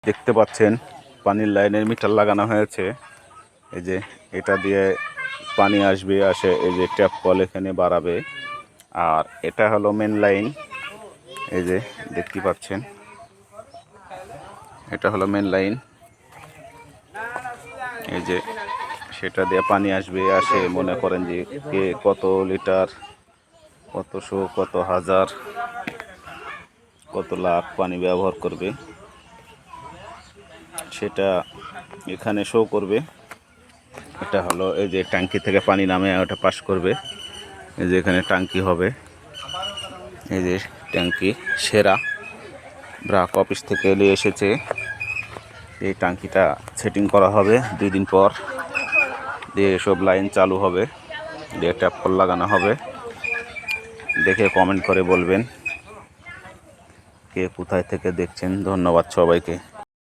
দেখতে পাচ্ছেন পানির লাইনের মিটার লাগানো হয়েছে। এই যে এটা দিয়ে পানি আসবে, আসে এই যে ট্যাপ কল এখানে বাড়াবে। আর এটা হলো মেন লাইন, এই যে দেখতে পাচ্ছেন এটা হলো মেন লাইন। এই যে সেটা দিয়ে পানি আসবে, আসে মনে করেন যে কে কত লিটার, কতশো, কত হাজার, কত লাখ পানি ব্যবহার করবে সেটা এখানে শো করবে। এটা হলো এই যে ট্যাঙ্কি থেকে পানি নামে ওটা পাস করবে। এই যে এখানে ট্যাঙ্কি হবে, এই যে ট্যাঙ্কি সেরা ব্রাক অফিস থেকে নিয়ে এসেছে। এই ট্যাঙ্কিটা সেটিং করা হবে 2 দিন পর, দিয়ে সব লাইন চালু হবে, দিয়ে ট্যাপ কল লাগানো হবে। দেখে কমেন্ট করে বলবেন কে কোথায় থেকে দেখছেন। ধন্যবাদ সবাইকে।